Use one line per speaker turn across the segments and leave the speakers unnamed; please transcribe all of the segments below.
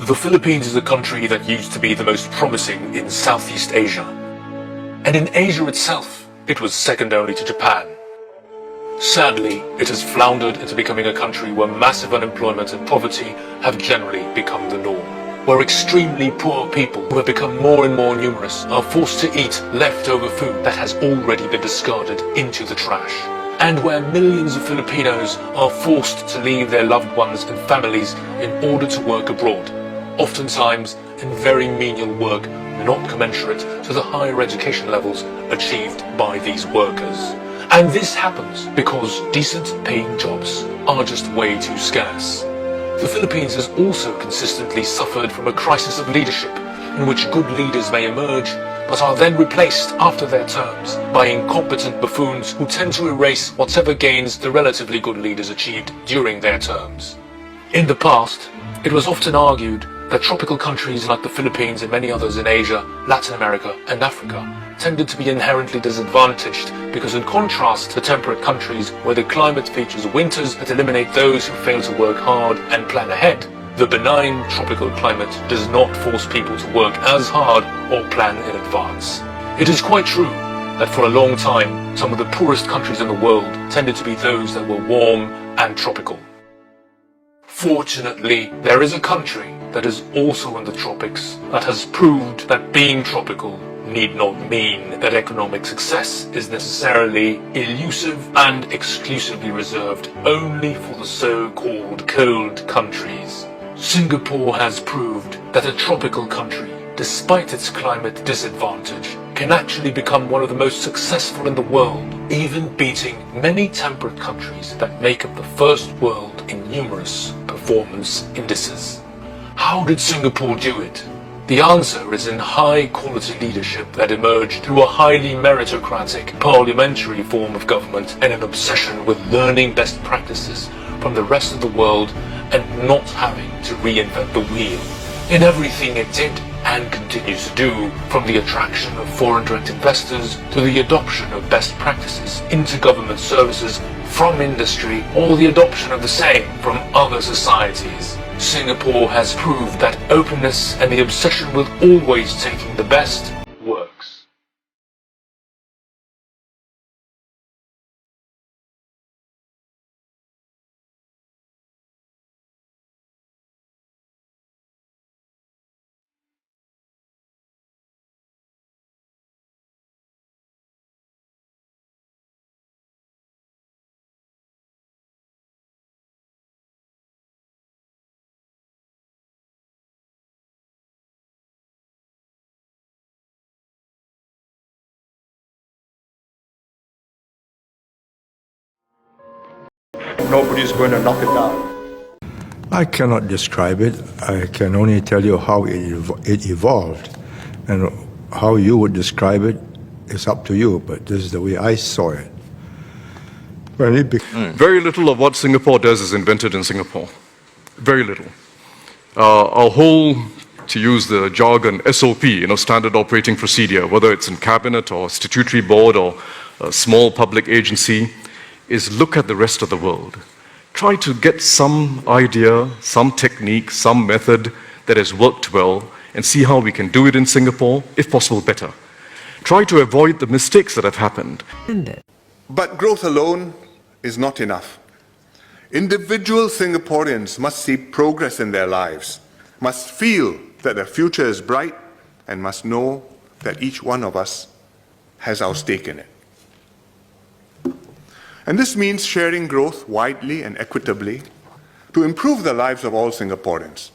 The Philippines is a country that used to be the most promising in Southeast Asia. And in Asia itself, it was second only to Japan. Sadly, it has floundered into becoming a country where massive unemployment and poverty have generally become the norm, where extremely poor people who have become more and more numerous are forced to eat leftover food that has already been discarded into the trash, and where millions of Filipinos are forced to leave their loved ones and families in order to work abroad, oftentimes in very menial work not commensurate to the higher education levels achieved by these workers. And this happens because decent paying jobs are just way too scarce. The Philippines has also consistently suffered from a crisis of leadership, in which good leaders may emerge, but are then replaced after their terms by incompetent buffoons who tend to erase whatever gains the relatively good leaders achieved during their terms. In the past, it was often argued that tropical countries like the Philippines and many others in Asia, Latin America and Africa tended to be inherently disadvantaged because, in contrast to temperate countries where the climate features winters that eliminate those who fail to work hard and plan ahead, the benign tropical climate does not force people to work as hard or plan in advance. It is quite true that for a long time, some of the poorest countries in the world tended to be those that were warm and tropical. Fortunately, there is a country that is also in the tropics that has proved that being tropical need not mean that economic success is necessarily elusive and exclusively reserved only for the so-called cold countries. Singapore has proved that a tropical country, despite its climate disadvantage, can actually become one of the most successful in the world, even beating many temperate countries that make up the first world in numerous performance indices. How did Singapore do it? The answer is in high-quality leadership that emerged through a highly meritocratic, parliamentary form of government and an obsession with learning best practices from the rest of the world and not having to reinvent the wheel. In everything it did and continues to do, from the attraction of foreign direct investors to the adoption of best practices into government services from industry or the adoption of the same from other societies, Singapore has proved that openness and the obsession with always taking the best works.
Nobody's going to knock it down.
I cannot describe it. I can only tell you how it evolved. And how you would describe it is up to you, but this is the way I saw it.
Very little of what Singapore does is invented in Singapore. Very little. Our whole, to use the jargon, SOP, standard operating procedure, whether it's in cabinet or statutory board or a small public agency, is look at the rest of the world. Try to get some idea, some technique, some method that has worked well and see how we can do it in Singapore, if possible better. Try to avoid the mistakes that have happened.
But growth alone is not enough. Individual Singaporeans must see progress in their lives, must feel that their future is bright, and must know that each one of us has our stake in it. And this means sharing growth widely and equitably to improve the lives of all Singaporeans.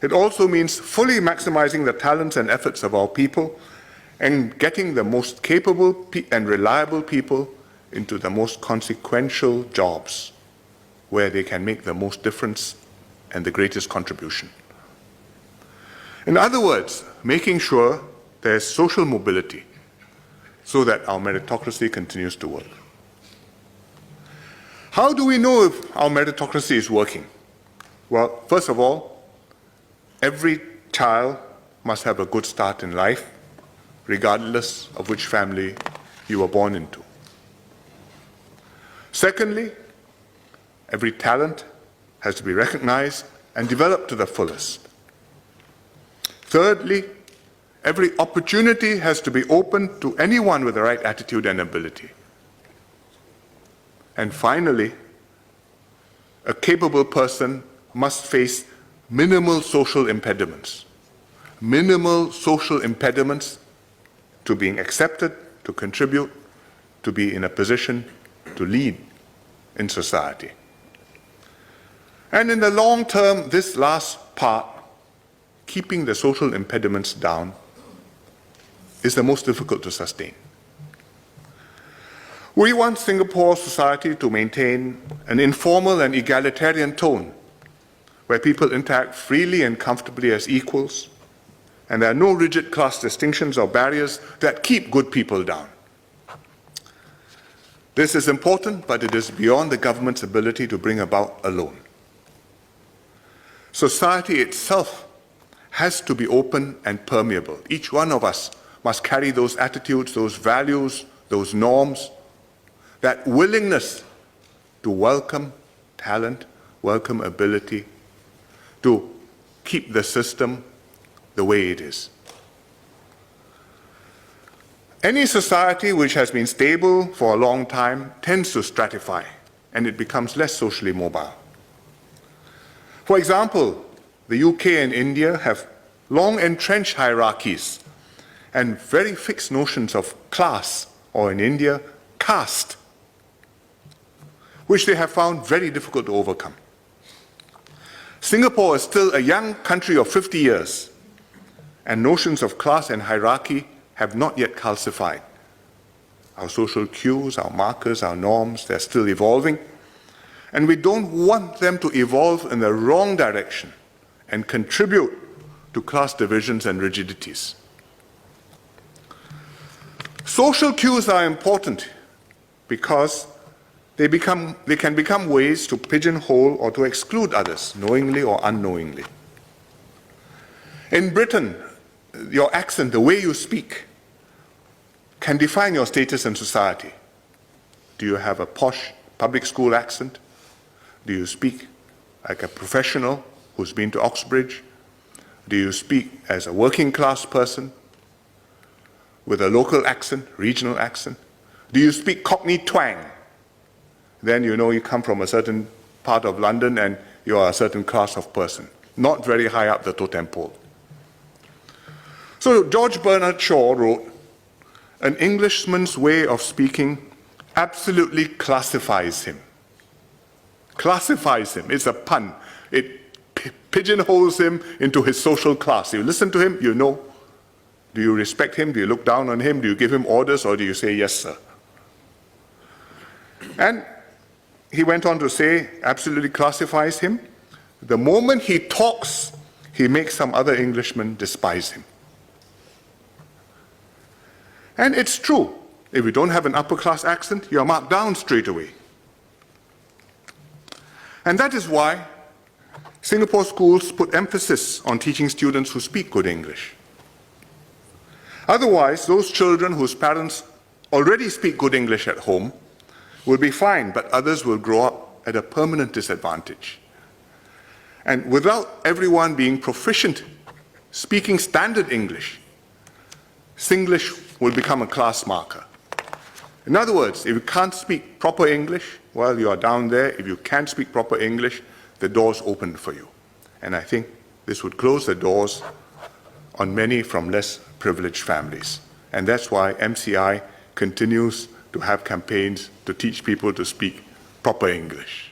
It also means fully maximizing the talents and efforts of our people and getting the most capable and reliable people into the most consequential jobs where they can make the most difference and the greatest contribution. In other words, making sure there's social mobility so that our meritocracy continues to work. How do we know if our meritocracy is working? Well, first of all, every child must have a good start in life, regardless of which family you were born into. Secondly, every talent has to be recognized and developed to the fullest. Thirdly, every opportunity has to be open to anyone with the right attitude and ability. And finally, a capable person must face minimal social impediments. Minimal social impediments to being accepted, to contribute, to be in a position to lead in society. And in the long term, this last part, keeping the social impediments down, is the most difficult to sustain. We want Singapore society to maintain an informal and egalitarian tone where people interact freely and comfortably as equals, and there are no rigid class distinctions or barriers that keep good people down. This is important, but it is beyond the government's ability to bring about alone. Society itself has to be open and permeable. Each one of us must carry those attitudes, those values, those norms, that willingness to welcome talent, welcome ability, to keep the system the way it is. Any society which has been stable for a long time tends to stratify, and it becomes less socially mobile. For example, the UK and India have long entrenched hierarchies and very fixed notions of class, or in India, caste, which they have found very difficult to overcome. Singapore is still a young country of 50 years, and notions of class and hierarchy have not yet calcified. Our social cues, our markers, our norms, they're still evolving, and we don't want them to evolve in the wrong direction and contribute to class divisions and rigidities. Social cues are important because they can become ways to pigeonhole or to exclude others, knowingly or unknowingly. In Britain, your accent, the way you speak, can define your status in society. Do you have a posh public school accent? Do you speak like a professional who's been to Oxbridge? Do you speak as a working class person with a local accent, regional accent? Do you speak Cockney twang? Then you know you come from a certain part of London and you are a certain class of person, not very high up the totem pole. So George Bernard Shaw wrote, "An Englishman's way of speaking absolutely classifies him." Classifies him. It's a pun. It pigeonholes him into his social class. You listen to him, you know. Do you respect him? Do you look down on him? Do you give him orders, or do you say, "Yes, sir"? And he went on to say, absolutely classifies him. The moment he talks, he makes some other Englishman despise him. And it's true. If you don't have an upper class accent, you're marked down straight away. And that is why Singapore schools put emphasis on teaching students who speak good English. Otherwise, those children whose parents already speak good English at home will be fine, but others will grow up at a permanent disadvantage. And without everyone being proficient speaking standard English, Singlish will become a class marker. In other words, if you can't speak proper English, well, you are down there. If you can't speak proper English, the door's open for you. And I think this would close the doors on many from less privileged families. And that's why MCI continues to have campaigns to teach people to speak proper English.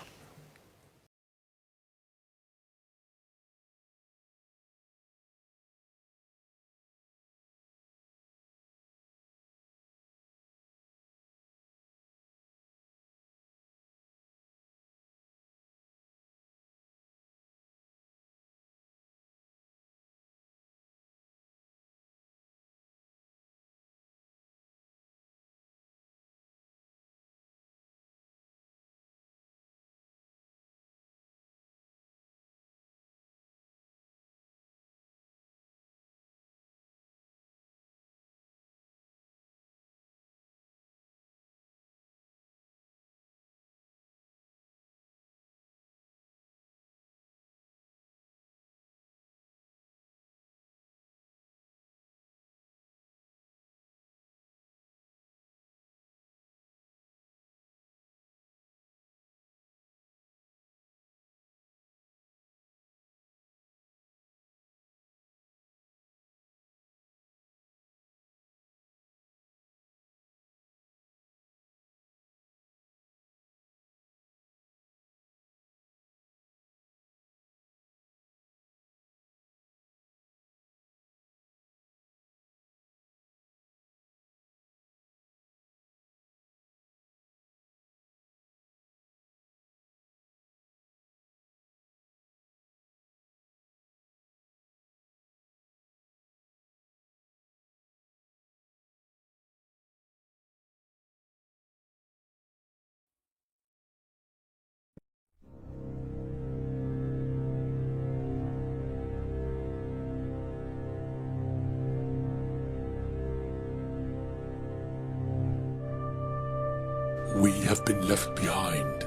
we have been left behind.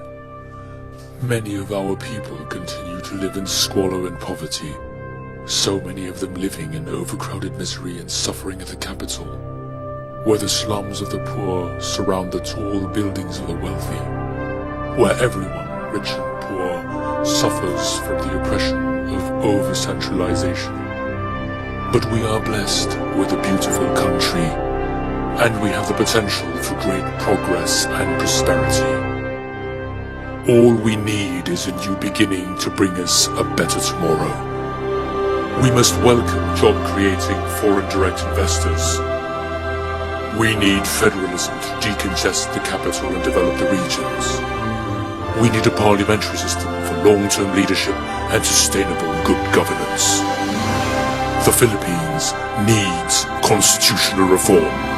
Many of our people continue to live in squalor and poverty, so many of them living in overcrowded misery and suffering at the capital, where the slums of the poor surround the tall buildings of the wealthy, where everyone, rich and poor, suffers from the oppression of over-centralization. But we are blessed with a beautiful country, and we have the potential for great progress and prosperity. All we need is a new beginning to bring us a better tomorrow. We must welcome job-creating foreign direct investors. We need federalism to decongest the capital and develop the regions. We need a parliamentary system for long-term leadership and sustainable good governance. The Philippines needs constitutional reform.